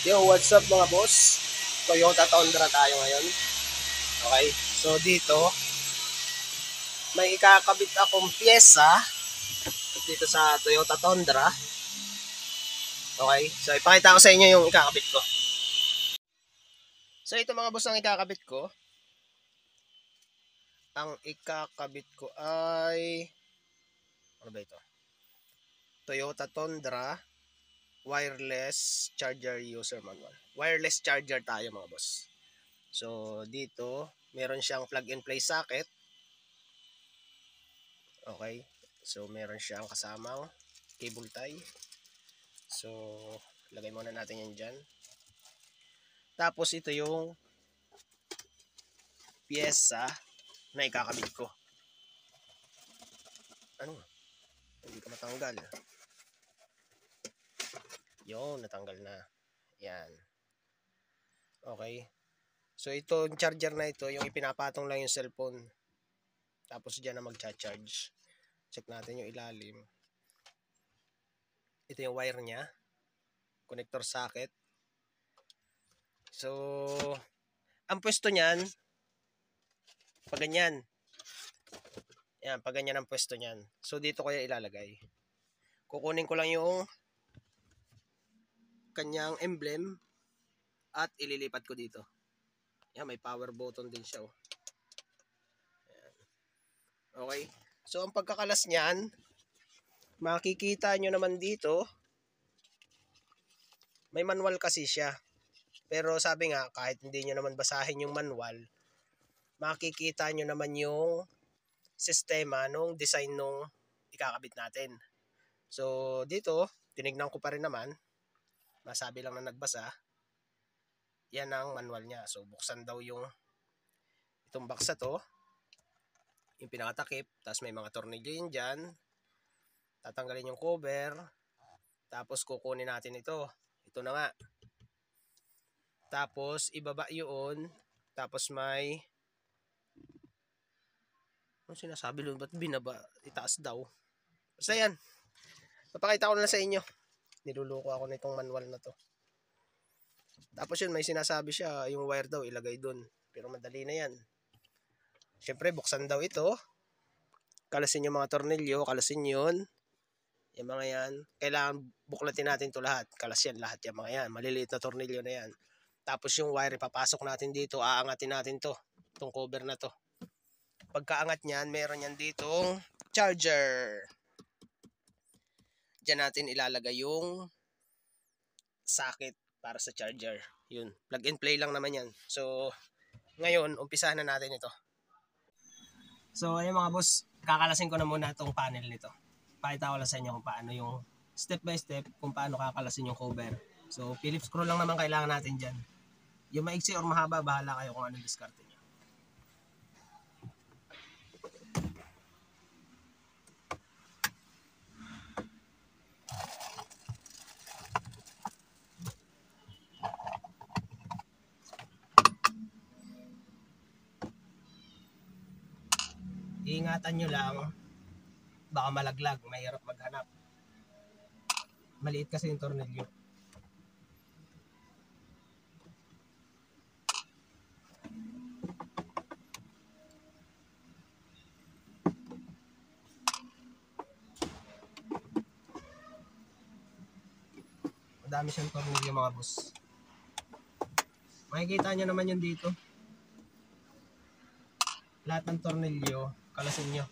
Yo, what's up mga boss? Toyota Tundra tayo ngayon. Okay, so dito, may ikakabit akong pyesa dito sa Toyota Tundra. Okay, so ipakita ko sa inyo yung ikakabit ko. So ito mga boss ang ikakabit ko. Ang ikakabit ko ay, ano ba ito? Toyota Tundra wireless charger user manual. Wireless charger tayo mga boss. So dito, meron siyang plug and play socket. Okay. So, meron siyang kasamang cable tie. So, lagay muna natin yan dyan. Tapos, ito yung pyesa na ikakabit ko. Ano? Hindi ka matanggal. Yun, natanggal na. Yan. Okay. So, itong charger na ito, yung ipinapatong lang yung cellphone. Tapos, dyan na magcha-charge. Check natin yung ilalim. Ito yung wire niya. Connector socket. So, ang pwesto niyan, pag ganyan. Yan, pag ganyan ang pwesto niyan. So, dito ko yung ilalagay. Kukunin ko lang yung kanyang emblem at ililipat ko dito. Yan, may power button din siya. Oh. Yan. Okay. So, ang pagkakalas niyan, makikita nyo naman dito, may manual kasi siya. Pero sabi nga, kahit hindi nyo naman basahin yung manual, makikita nyo naman yung sistema nung design nung ikakabit natin. So, dito, tinignan ko pa rin naman, masabi lang na nagbasa, yan ang manual niya. So, buksan daw yung itong box na to, yung pinakatakip, tapos may mga tornilyo yun dyan, tatanggalin yung cover, tapos kukunin natin ito. Ito na nga. Tapos, ibaba yun, tapos may, ano sinasabi doon? Ba't binaba? Itaas daw. Basta yan. Papakita ko na sa inyo. Niluluko ako nitong manual na to. Tapos yun, may sinasabi siya, yung wire daw, ilagay doon. Pero madali na yan. Siyempre, buksan daw ito. Kalasin yung mga tornilyo, kalasin yun. Yung mga yan. Kailangan buklatin natin to lahat. Kalas yan lahat yung mga yan. Maliliit na tornilyo na yan. Tapos yung wire, ipapasok natin dito. Aangatin natin to. Itong cover na to. Pagkaangat niyan, meron yan ditong charger. Diyan natin ilalagay yung socket para sa charger. Yun. Plug and play lang naman yan. So, ngayon, umpisahan na natin ito. So, ayun mga boss, kakalasin ko na muna itong panel nito. Pakita ko lang sa inyo kung paano yung step by step kung paano kakalasin yung cover. So, Phillips screw lang naman kailangan natin dyan. Yung maiksi or mahaba, bahala kayo kung anong diskarte nyo. Iingatan nyo lang, baka malaglag, mahirap maghanap. Maliit kasi yung tornilyo. Madami siyang tornilyo mga boss. Makikita nyo naman yun dito. Lahat ng tornilyo, kalasin nyo.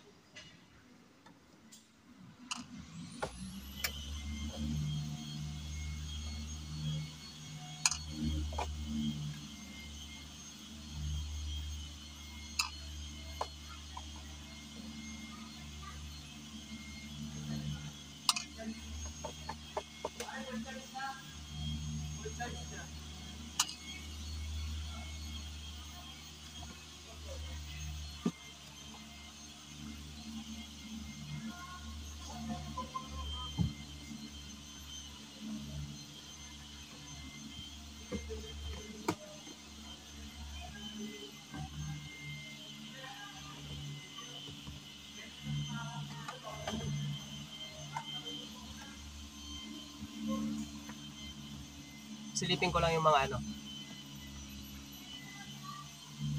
Silipin ko lang yung mga ano.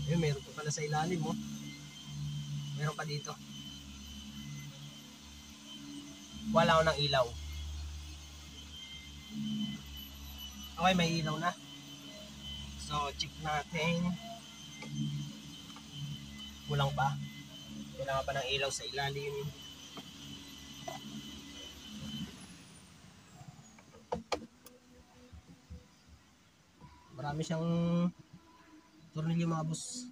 Ayun, meron pa pala sa ilalim mo. Meron pa dito. Wala ako ng ilaw. Okay, may ilaw na. So, check natin. Kulang pa. Kailangan pa ng ilaw sa ilalim. Marami siyang tornilyo mga boss.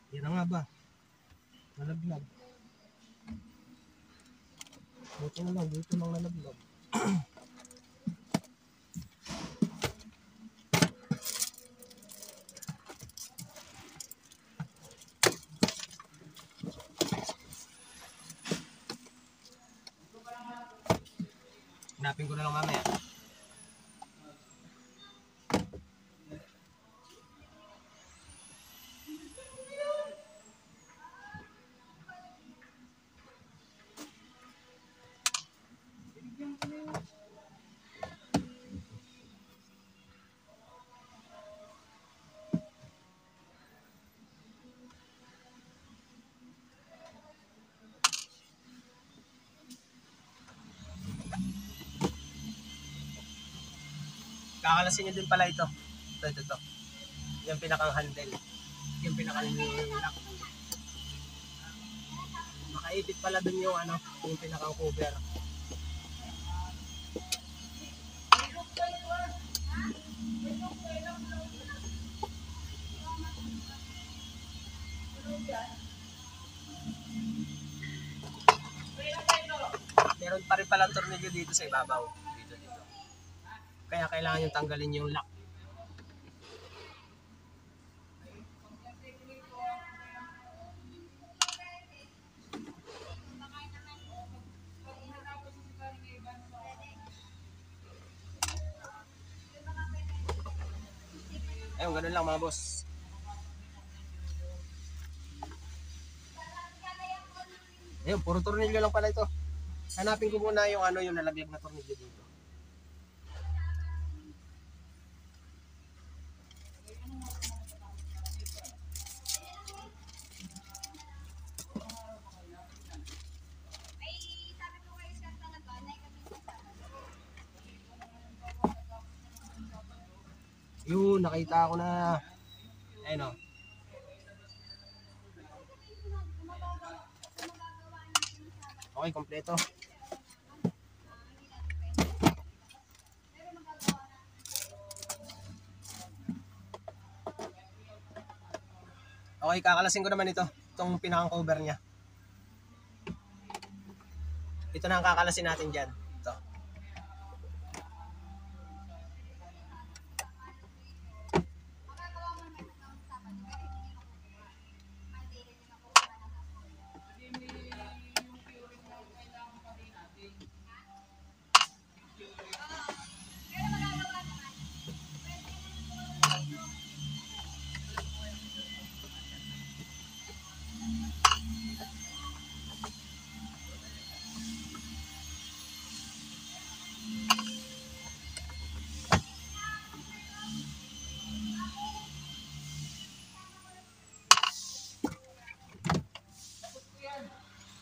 Yan na nga ba? Nalaglag. Buti na lang, dito nang nalaglag. Hanapin ko na lang mamaya. Kakalasin nyo din pala ito. Ito. Yung pinakang handle. Yung pinakang lock. Makaipit pala dun yung ano, yung pinakang cover. Meron pa rin palang tornilyo dito sa ibabaw. Dito. Kaya kailangan yung tanggalin yung lock. Ayun, ganun lang mga boss. Ayun, puro tornilyo lang pala ito. Hanapin ko muna yung ano, yung nalaglag na tornilyo dito. Yun, nakita ko na. Ayun o. Okay, kompleto. Okay, kakalasin ko naman ito. Itong pinakang cover niya. Ito na ang kakalasin natin dyan. Ito.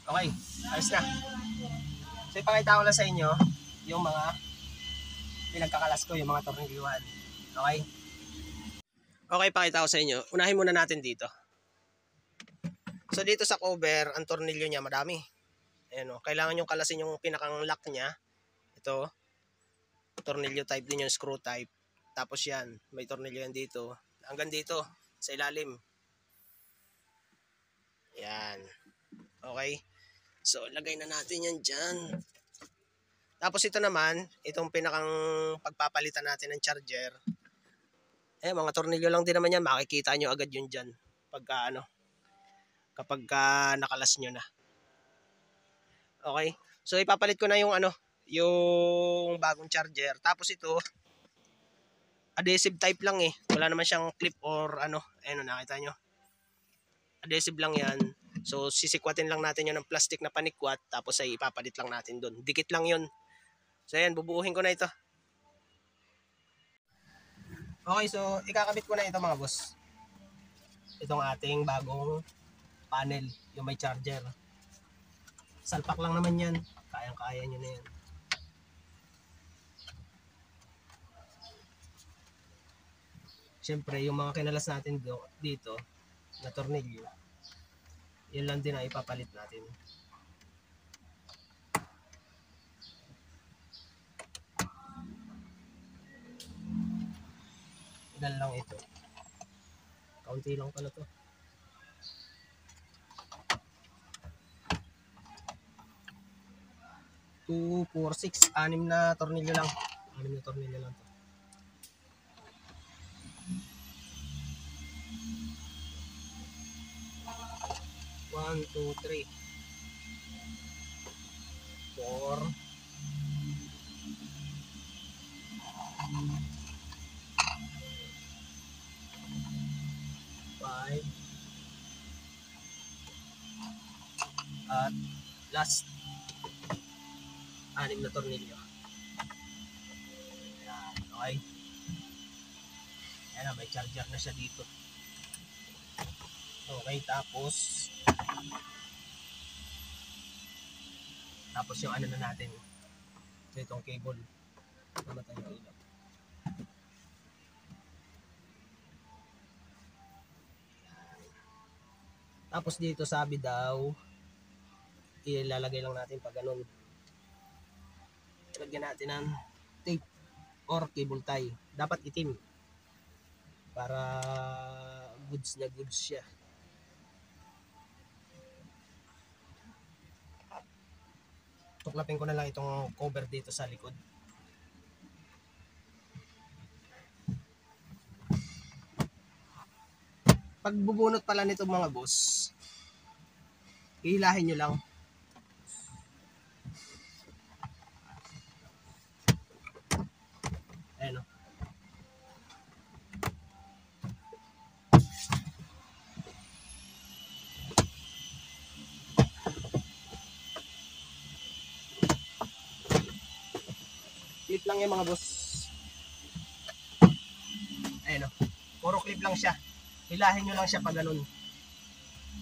Okay, ayos na. So ipakita ko lang sa inyo yung mga pinagkakalas ko, yung mga tornilyuhan. Okay? Okay, pakita ko sa inyo. Unahin muna natin dito. So dito sa cover, ang tornilyo niya madami. Ayan o, kailangan yung kalasin yung pinakang lock niya. Ito, tornilyo type din yung screw type. Tapos yan, may tornilyo yan dito. Hanggang dito, sa ilalim. Yan. Okay? So, lagay na natin yan dyan. Tapos ito naman, itong pinakang pagpapalitan natin ng charger. Mga tornilyo lang din naman yan. Makikita nyo agad yun dyan. Pagka ano, kapag nakalas nyo na. Okay? So ipapalit ko na yung ano, yung bagong charger. Tapos ito, adhesive type lang eh. Wala naman siyang clip or ano. Ayun, nakita nyo. Adhesive lang yan. So sisikwatin lang natin yun ng plastic na panikwat. Tapos ay ipapalit lang natin dun. Dikit lang yun. So ayan, bubuuhin ko na ito. Okay, so ikakabit ko na ito mga boss. Itong ating bagong panel, yung may charger. Salpak lang naman yan. Kayang-kaya nyo na yan. Siyempre, yung mga kinalas natin dito na tornilyo, yun lang din ang ipapalit natin. Ilan lang ito. Kaunti lang pala to. 2, 4, 6, 6 na tornilyo lang. 6 na tornilyo lang to. One, two, three, 4, 5, at last 6 na tornilyo. Ayan, okay. Ayan na, may charger na siya dito. Okay, tapos yung ano na natin. So itong cable. Namatay yung ilaw. Tapos dito sabi daw, ilalagay lang natin pag ganun. Lagyan natin ng tape or cable tie. Dapat itim. Para goods na goods siya. Tuklapin ko na lang itong cover dito sa likod. Pag bubunot pala nito mga boss, hihilahin nyo lang. Ayan o. Clip lang yan mga boss. Ayan o. Puro clip lang siya. Hilahin nyo lang siya pag ganun.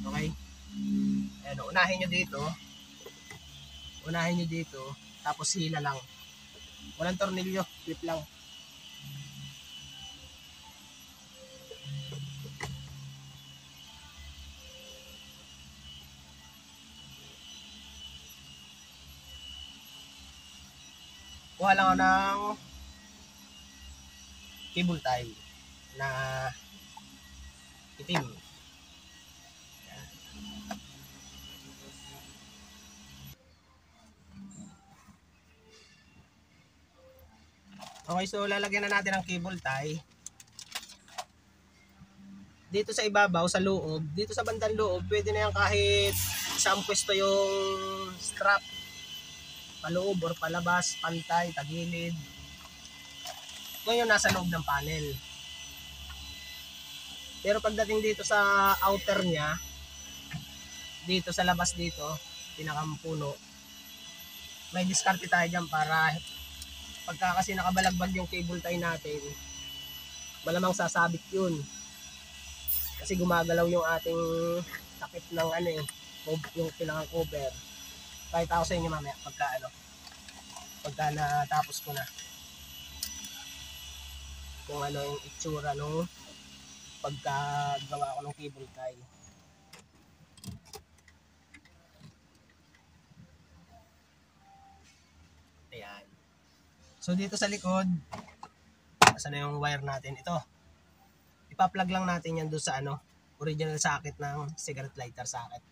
Okay? Ayan o. Unahin nyo dito. Unahin nyo dito. Tapos hila lang. Walang tornilyo. Clip lang. Kuha lang ako ng cable tie na itim. Okay, so lalagyan na natin ng cable tie. Dito sa ibabaw, sa loob, dito sa bandang loob, pwede na yan kahit isang pwesto yung strap. Paloob or palabas, pantay, tagilid. Ngayon nasa loob ng panel. Pero pagdating dito sa outer niya, dito sa labas dito, pinakampuno, may diskarte tayo dyan para pagka kasi nakabalagbag yung cable tie natin, malamang sasabit yun. Kasi gumagalaw yung ating takip ng ano eh, yung pinakang cover. Kahit ako sa inyo mamaya pagka natapos ko na kung ano yung itsura nung pagkagawa ko ng cable tie. Ayan. So dito sa likod, asa na yung wire natin? Ito. Ipa-plug lang natin yan doon sa ano, original socket ng cigarette lighter socket.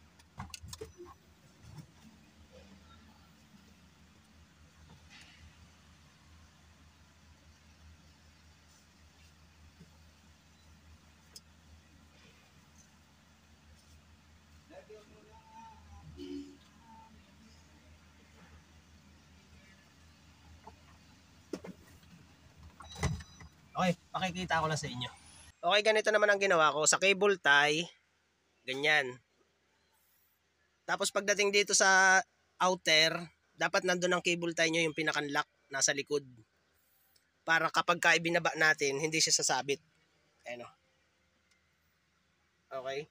Okay, pakikita ko lang sa inyo. Okay, ganito naman ang ginawa ko. Sa cable tie, ganyan. Tapos pagdating dito sa outer, dapat nandun ang cable tie nyo yung pinakanlock nasa likod. Para kapag ka ibinaba natin, hindi siya sasabit. Ayan o. Okay?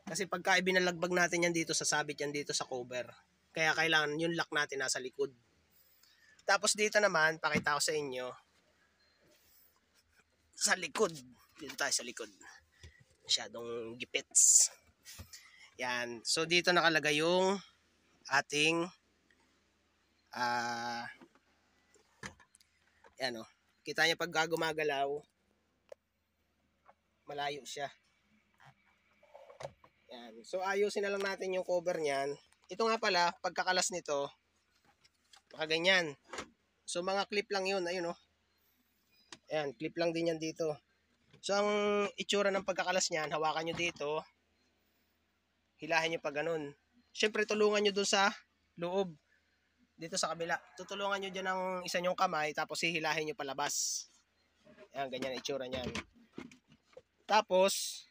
Kasi pagka ibinalagbag natin yan dito, sasabit yan dito sa cover. Kaya kailangan yung lock natin nasa likod. Tapos dito naman, pakita ko sa inyo, sa likod. Dito tayo sa likod. Masyadong gipits. Yan. So dito nakalagay yung ating yan o. Kita niyo pag gumagalaw, malayo siya. Yan. So ayusin na lang natin yung cover niyan. Ito nga pala, pagkakalas nito, ganyan. So mga clip lang yun. Ayun o. Ayan, clip lang din yan dito. So ang itsura ng pagkakalas niyan, hawakan nyo dito. Hilahin nyo pa ganun. Siyempre tulungan nyo dun sa loob. Dito sa kabila. Tutulungan nyo dyan ng isa nyong kamay, tapos hihilahin nyo palabas. Ayan, ganyan ang itsura niyan. Tapos,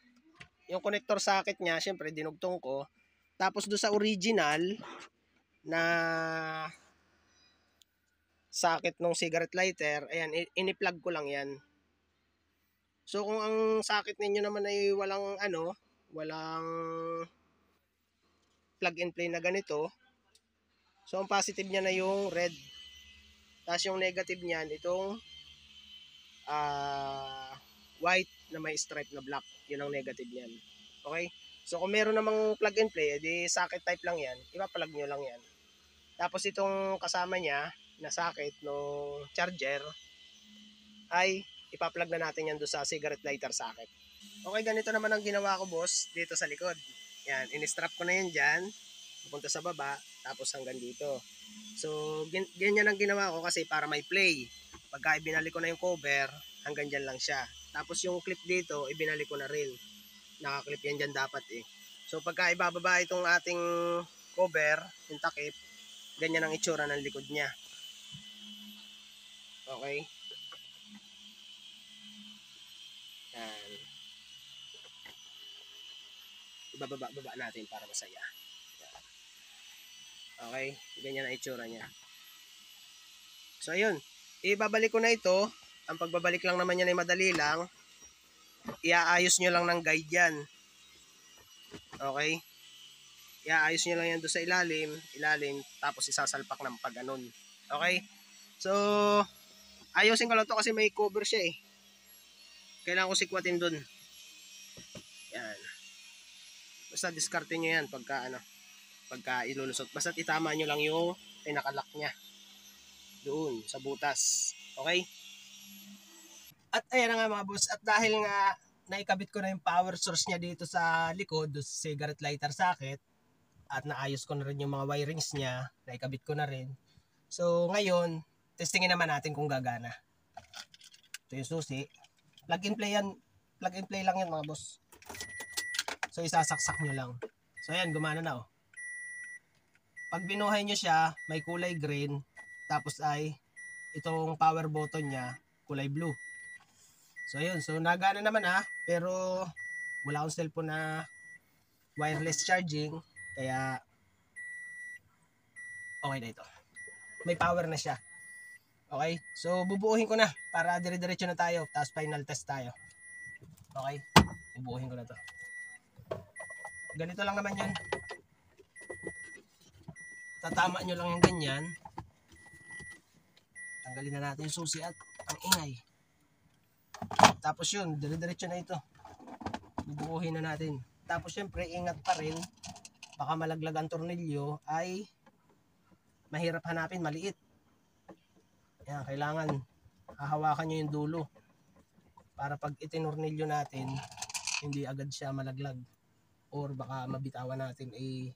yung connector socket niya, siyempre dinugtong ko. Tapos doon sa original na socket ng cigarette lighter, ayan, ini-plug ko lang yan. So kung ang socket ninyo naman ay walang walang plug and play na ganito, so ang positive niya na yung red. Tapos yung negative niyan, itong white na may stripe na black. Yun ang negative niyan. Okay? So kung meron namang plug and play, edi socket type lang yan. Ipa-plug nyo lang yan. Tapos itong kasama niya na socket no charger ay ipa-plug na natin yan doon sa cigarette lighter socket. Okay, ganito naman ang ginawa ko, boss, dito sa likod. Yan, in-strap ko na yan dyan, pupunta sa baba, tapos hanggang dito. So, ganyan ang ginawa ko kasi para may play. Pagka ibinalik ko na yung cover, hanggang dyan lang siya. Tapos yung clip dito, ibinalik ko na rin. Nakaklip yan dyan dapat eh. So, pagka ibababa itong ating cover, yung takip, ganyan ang itsura ng likod niya. Okay? Yan. Ibababa natin para masaya. Yan. Okay? Ganyan ang itsura niya. So, ayun. Ibabalik ko na ito. Ang pagbabalik lang naman yan ay madali lang. Iaayos nyo lang ng guide yan. Okay? Iaayos nyo lang yan doon sa ilalim, tapos isasalpak ng pag ganun. Okay? So, ayusin ko lang to kasi may cover siya eh. Kailangan ko sikwatin doon. Yan. Basta diskarte nyo yan pagka ilulusot. Basta itama nyo lang yung pinakalock niya. Doon, sa butas. Okay? At ayan na nga mga boss. At dahil nga naikabit ko na yung power source niya dito sa likod, sa cigarette lighter socket, at naayos ko na rin yung mga wirings niya, naikabit ko na rin. So ngayon, testingin naman natin kung gagana. Ito yung susi. Plug and play lang yan mga boss. So isasaksak nyo lang. So ayan, gumana na oh. Pag binuhay nyo siya, may kulay green, tapos ay itong power button niya, kulay blue. So ayun, so nagana naman ha, pero wala akong cellphone na wireless charging, kaya okay na ito. May power na siya. Okay, so bubuuhin ko na para dire-diretso na tayo, tapos final test tayo. Okay, bubuuhin ko na to. Ganito lang naman yan. Tatama nyo lang yung ganyan. Tanggalin na natin yung susi at ang ingay. Tapos yun, dire-diretso na ito. Bubuuhin na natin. Tapos syempre, ingat pa rin. Baka malaglag ang tornilyo ay mahirap hanapin, maliit. Yan, kailangan hahawakan nyo yung dulo. Para pag itinornilyo natin, hindi agad siya malaglag. Or baka mabitawan natin ay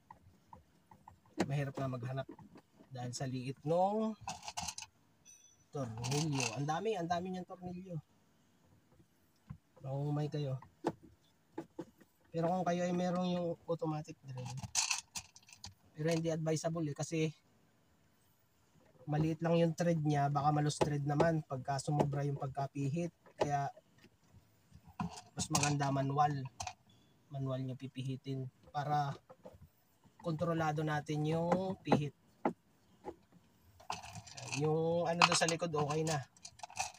mahirap na maghanap. Dahil sa liit nung tornilyo. Ang dami niyang tornilyo. May kayo. Pero kung kayo ay merong yung automatic drill, pero hindi advisable kasi maliit lang yung thread niya, baka malus thread naman pagka sumobra yung pagkapihit. Kaya mas maganda manual nyo pipihitin para kontrolado natin yung pihit. Yung ano doon sa likod okay na,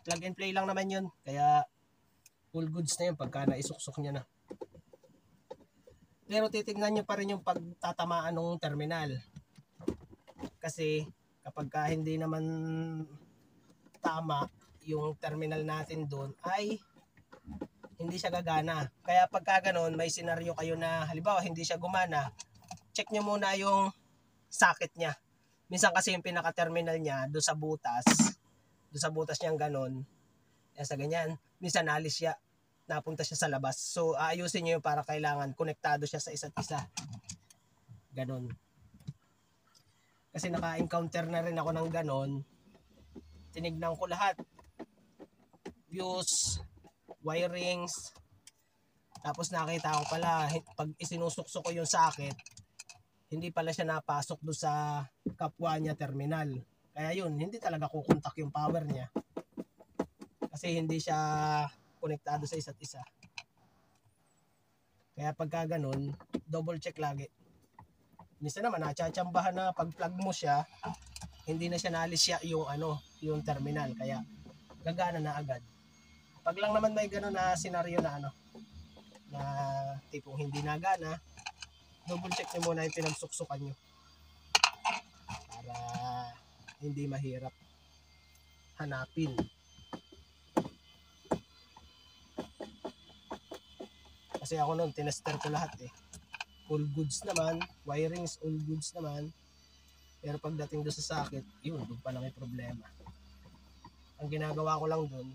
plug and play lang naman yun, kaya full goods na yun pagka naisuksok nyo na. Pero titignan nyo pa rin yung pagtatamaan ng terminal, kasi kapag ka hindi naman tama yung terminal natin doon ay hindi siya gagana. Kaya pagka ganun, may senaryo kayo na halimbawa hindi siya gumana, check nyo muna yung socket niya. Minsan kasi yung pinaka-terminal niya doon sa butas niyang ganun, yan sa ganyan, minsan nalis siya, napunta siya sa labas. So aayusin nyo yung para kailangan konektado siya sa isa't isa. Ganun. Kasi naka-encounter na rin ako ng ganun. Tinignan ko lahat. Views, wirings, tapos nakita ko pala pag isinusuksok ko yung socket, hindi pala siya napasok do sa kapwa niya terminal. Kaya yun, hindi talaga kukontak yung power niya kasi hindi siya konektado sa isa't isa. Kaya pagka ganun, double check lagi. Minsan naman natsambahan na pag plug mo siya, hindi na siya nalis siya yung terminal, kaya gagana na agad. Pag lang naman may gano'n na senaryo na na tipong hindi nagana, double check nyo muna yung pinagsuksukan nyo para hindi mahirap hanapin. Kasi ako noon tinester ko lahat all goods naman, wirings all goods naman, pero pagdating doon sa socket, yun, doon pa lang may problema. Ang ginagawa ko lang doon,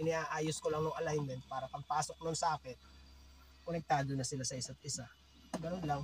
iniaayos ko lang ng alignment para pagpasok ng socket, konektado na sila sa isa't isa. Ganun lang.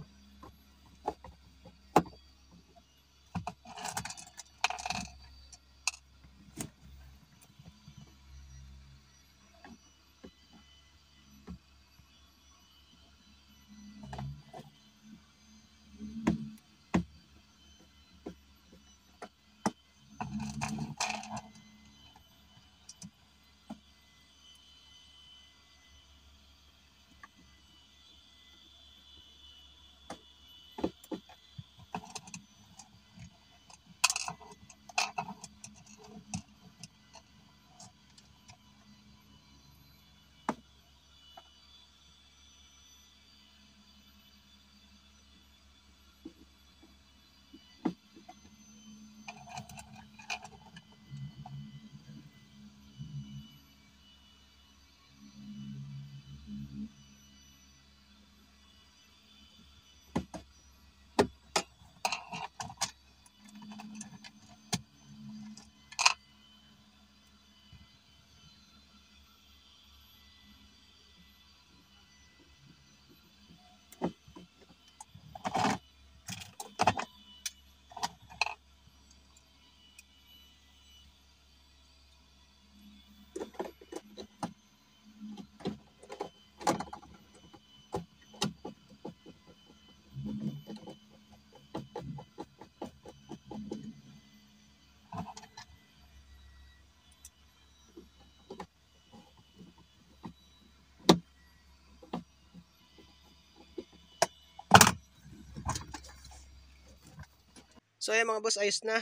So ayan mga boss, ayos na.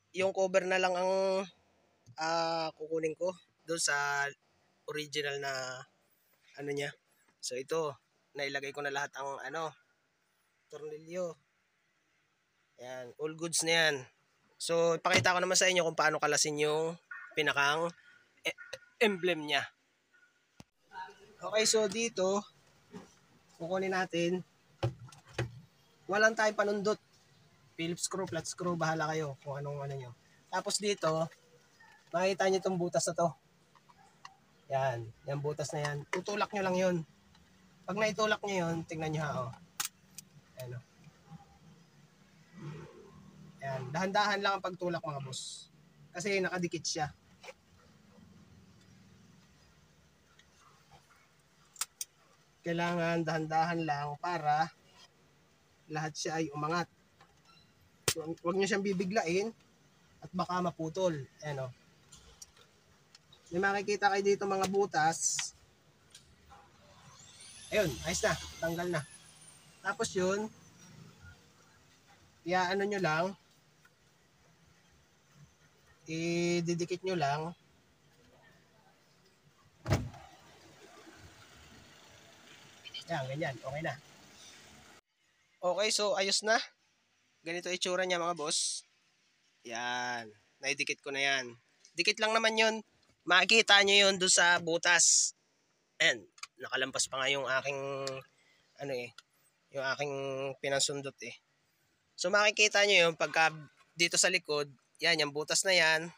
Yung cover na lang ang kukunin ko doon sa original na niya. So ito, nailagay ko na lahat ang tornilyo. Ayan, all goods na yan. So ipakita ko naman sa inyo kung paano kalasin yung pinakang emblem niya. Okay, so dito kukunin natin, walang tayong panundot, Phillips screw, flat screw, bahala kayo kung anong nyo. Tapos dito makikita nyo itong butas na to. Yan, yung butas na yan, tutulak nyo lang yun. Pag naitulak nyo yun, tingnan nyo ha. Ayan, Ayan, dahan-dahan lang ang pagtulak mga boss, kasi nakadikit siya. Kailangan dahan-dahan lang para lahat siya ay umangat. So, huwag nyo siyang bibiglain at baka maputol. Ayan May makikita kayo dito mga butas. Ayun, ayos na. Tanggal na. Tapos yun, ano nyo lang, ididikit nyo lang. Yan, ganyan. Okay na. Okay, so ayos na. Ganito itsura niya mga boss. Yan. Naidikit ko na yan. Dikit lang naman yun. Makikita nyo yun doon sa butas. Ayan. Nakalampas pa nga yung aking yung aking pinasundot eh. So makikita nyo yun pagka dito sa likod, yan, yung butas na yan,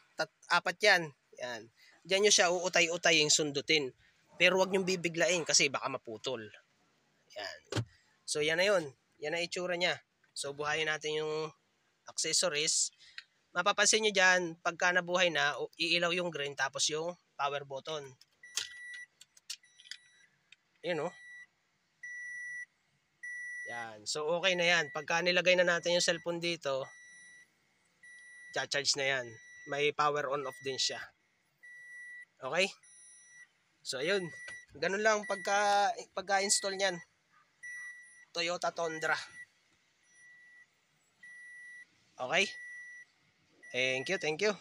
apat yan. Yan. Diyan nyo siya uutay-utay yung sundutin. Pero wag nyo bibiglain kasi baka maputol. Yan. So yan na yun. Yan ang itsura niya. So buhayin natin yung accessories. Mapapansin nyo dyan, pagka nabuhay na, iilaw yung green tapos yung power button. Yun oh. Yan. So okay na yan. Pagka nilagay na natin yung cellphone dito, charge na yan. May power on off din siya. Okay? So ayun. Ganun lang pagka-install niyan. Toyota Tundra. Okay? Thank you.